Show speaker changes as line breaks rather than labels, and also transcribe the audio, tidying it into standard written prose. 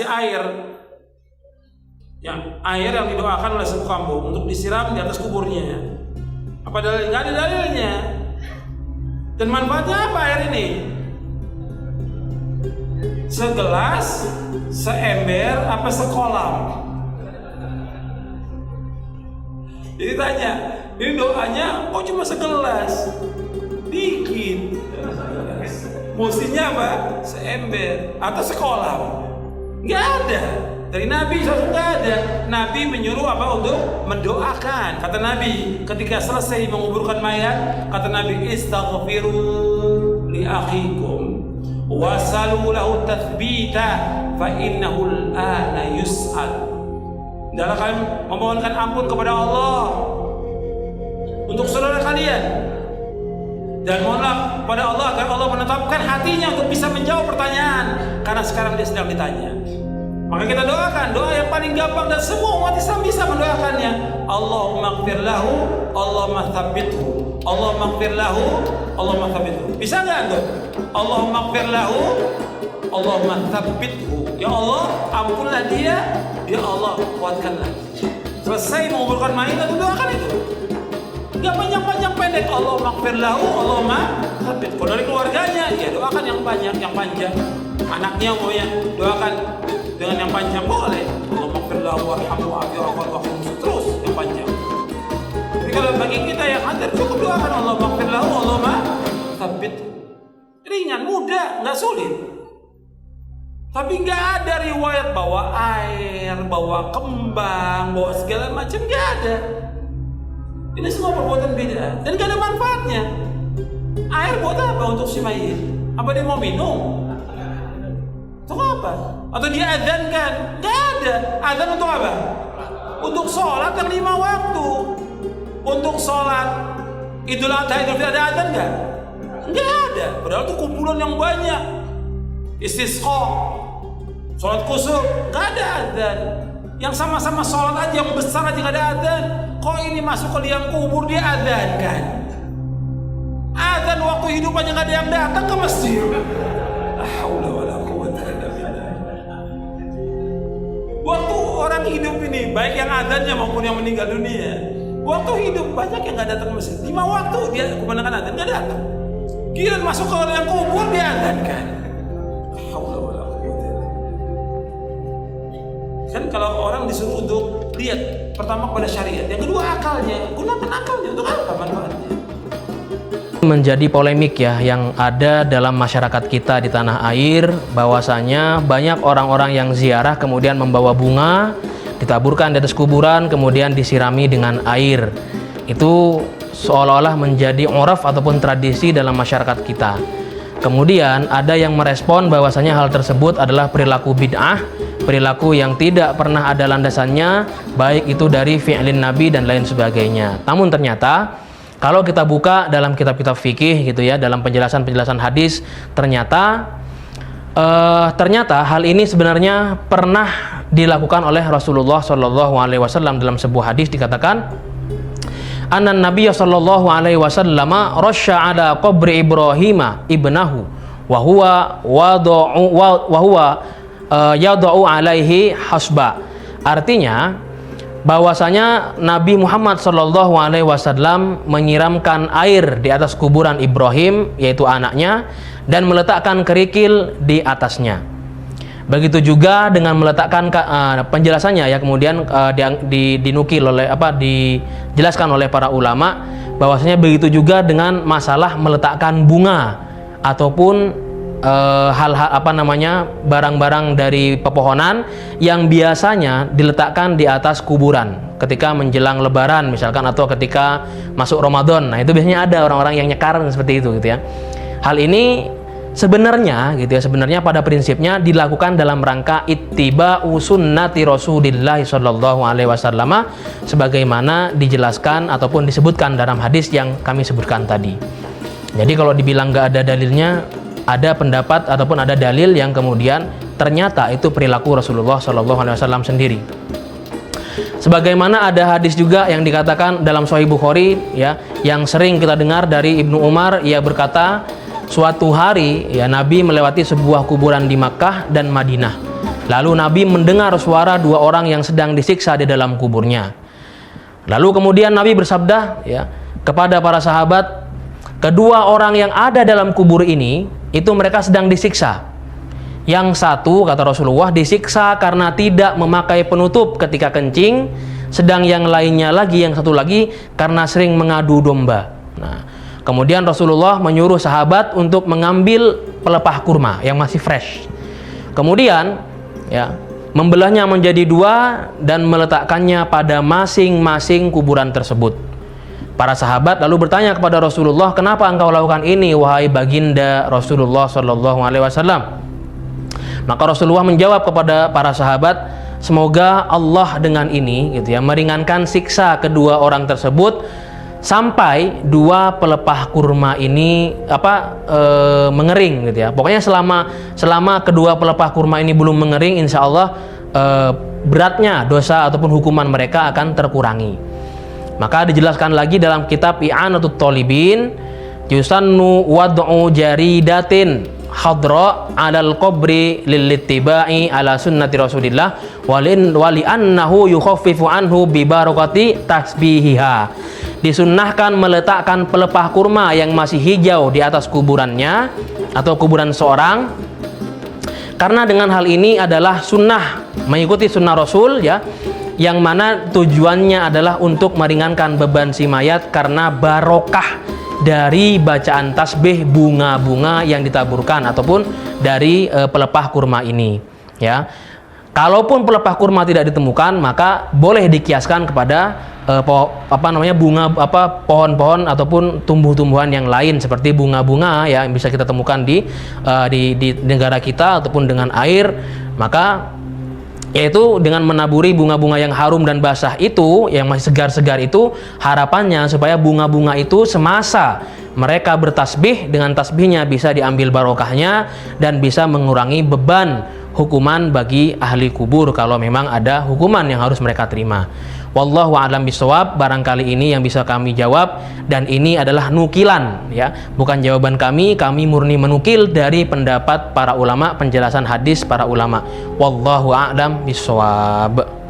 air yang didoakan oleh suku kampung untuk disiram di atas kuburnya. Apa dalil? Nggak ada dalilnya. Dan manfaatnya apa air ini? Segelas, seember, apa sekolam? Jadi tanya, ini doanya, cuma segelas, dikit. Mestinya apa? Seember atau sekolam? Nggak ada. Dari Nabi SAW nggak ada. Nabi menyuruh apa? Untuk mendoakan. Kata Nabi ketika selesai menguburkan mayat, kata Nabi, istaghfiru li akhikum wasalu lahu tathbita fa innahu al-ana yus'al. Hendaklah kalian memohonkan ampun kepada Allah untuk saudara kalian, dan mohonlah kepada Allah agar Allah menetapkan hatinya untuk bisa menjawab pertanyaan, karena sekarang dia sedang ditanya. Maka kita doakan doa yang paling gampang dan semua umat Islam bisa mendoakannya. Allahumma ighfir lahu, Allahumma tsabbithu. Allahumma ighfir lahu, Allahumma tsabbithu. Bisa enggak tuh? Allahumma ighfir lahu, Allahumma tsabbithu. Ya Allah, ampunlah dia, ya Allah kuatkanlah. Selesai menguburkan mayat itu doakan itu. Enggak panjang-panjang, pendek. Allahumma ighfir lahu, Allahumma tsabbithu. Kalau dari keluarganya, ya doakan yang banyak, yang panjang. Anaknya maunya doakan dengan yang panjang boleh. Allahumma ighfir lahu warhamhu wa'afiyahum, terus yang panjang. Tapi kalau bagi kita yang hadir cukup doakan Allahumma ighfir lahu, Allahumma tsabbithu. Ringan, mudah, nggak sulit. Tapi nggak ada riwayat bawa air, bawa kembang, bawa segala macam, nggak ada. Ini semua perbuatan bid'ah dan nggak ada manfaatnya. Air buat apa untuk si mayit? Apa dia mau minum? Untuk apa? Atau dia adzankan? Nggak ada. Adzan untuk apa? Untuk sholat yang 5 waktu. Untuk sholat Idul Adha, Idul Fitri ada adzan nggak? Nggak ada. Padahal itu kumpulan yang banyak. Istisqa, sholat kusuf, nggak ada adzan. Yang sama-sama sholat aja yang besar aja nggak ada adzan. Kok ini masuk ke liang kubur dia adzankan? Adzan waktu hidup aja nggak ada yang datang ke masjid. Waktu orang hidup ini, baik yang adzannya maupun yang meninggal dunia, waktu hidup banyak yang nggak datang ke masjid. 5 waktu dia kebanyakan adzan nggak datang. Giliran masuk ke liang kubur dia adzankan. Kan kalau orang disuruh untuk lihat pertama kepada syariat, yang kedua akalnya, gunakan akalnya untuk apa manfaatnya?
Menjadi polemik ya yang ada dalam masyarakat kita di tanah air, bahwasanya banyak orang-orang yang ziarah kemudian membawa bunga ditaburkan di atas kuburan kemudian disirami dengan air. Itu seolah-olah menjadi uraf ataupun tradisi dalam masyarakat kita. Kemudian ada yang merespon bahwasanya hal tersebut adalah perilaku bid'ah, perilaku yang tidak pernah ada landasannya, baik itu dari fi'lin Nabi dan lain sebagainya. Namun ternyata kalau kita buka dalam kitab-kitab fikih gitu ya, dalam penjelasan-penjelasan hadis, ternyata hal ini sebenarnya pernah dilakukan oleh Rasulullah SAW. Dalam sebuah hadis dikatakan, Anan Nabiya sallallahu alaihi wasallam rasya ala qabri Ibrahim ibnahu wa huwa yad'u alaihi hasba. Artinya bahwasanya Nabi Muhammad sallallahu alaihi wasallam menyiramkan air di atas kuburan Ibrahim, yaitu anaknya, dan meletakkan kerikil di atasnya. Begitu juga dengan meletakkan penjelasannya ya, kemudian dinukil oleh dijelaskan oleh para ulama bahwasanya begitu juga dengan masalah meletakkan bunga ataupun hal-hal barang-barang dari pepohonan yang biasanya diletakkan di atas kuburan ketika menjelang lebaran misalkan, atau ketika masuk Ramadan. Nah, itu biasanya ada orang-orang yang nyekar seperti itu gitu ya. Hal ini sebenarnya pada prinsipnya dilakukan dalam rangka ittiba'u sunnati Rasulillah sallallahu alaihi wasallam, sebagaimana dijelaskan ataupun disebutkan dalam hadis yang kami sebutkan tadi. Jadi kalau dibilang nggak ada dalilnya, ada pendapat ataupun ada dalil yang kemudian ternyata itu perilaku Rasulullah sallallahu alaihi wasallam sendiri. Sebagaimana ada hadis juga yang dikatakan dalam Sahih Bukhari ya, yang sering kita dengar dari Ibnu Umar, ia berkata, suatu hari ya Nabi melewati sebuah kuburan di Makkah dan Madinah. Lalu Nabi mendengar suara dua orang yang sedang disiksa di dalam kuburnya. Lalu kemudian Nabi bersabda ya kepada para sahabat, kedua orang yang ada dalam kubur ini itu mereka sedang disiksa. Yang satu, kata Rasulullah, disiksa karena tidak memakai penutup ketika kencing, sedang yang lainnya lagi, yang satu lagi karena sering mengadu domba. Nah, kemudian Rasulullah menyuruh sahabat untuk mengambil pelepah kurma yang masih fresh. Kemudian ya, membelahnya menjadi dua dan meletakkannya pada masing-masing kuburan tersebut. Para sahabat lalu bertanya kepada Rasulullah, kenapa engkau lakukan ini wahai baginda Rasulullah Shallallahu Alaihi Wasallam? Maka Rasulullah menjawab kepada para sahabat, semoga Allah dengan ini gitu ya meringankan siksa kedua orang tersebut sampai dua pelepah kurma ini mengering gitu ya. Pokoknya selama kedua pelepah kurma ini belum mengering, insya Allah beratnya dosa ataupun hukuman mereka akan terkurangi. Maka dijelaskan lagi dalam kitab I'anatut Thalibin, yusannu wad'u jaridatin hadra 'alal qabri lilittiba'i ala sunnati Rasulillah wali annahu yukhaffifu anhu bi barakati tasbihiha. Disunnahkan meletakkan pelepah kurma yang masih hijau di atas kuburannya atau kuburan seorang, karena dengan hal ini adalah sunnah, mengikuti sunnah Rasul ya, yang mana tujuannya adalah untuk meringankan beban si mayat karena barokah dari bacaan tasbih bunga-bunga yang ditaburkan ataupun dari pelepah kurma ini ya. Kalaupun pelepah kurma tidak ditemukan, maka boleh dikiaskan kepada pohon-pohon ataupun tumbuh-tumbuhan yang lain seperti bunga-bunga ya, yang bisa kita temukan di negara kita ataupun dengan air. Maka yaitu dengan menaburi bunga-bunga yang harum dan basah itu, yang masih segar-segar itu, harapannya supaya bunga-bunga itu semasa mereka bertasbih, dengan tasbihnya bisa diambil barokahnya dan bisa mengurangi beban hukuman bagi ahli kubur kalau memang ada hukuman yang harus mereka terima. Wallahu a'lam bishawab. Barangkali ini yang bisa kami jawab, dan ini adalah nukilan ya, bukan jawaban kami murni menukil dari pendapat para ulama, penjelasan hadis para ulama. Wallahu a'lam bishawab.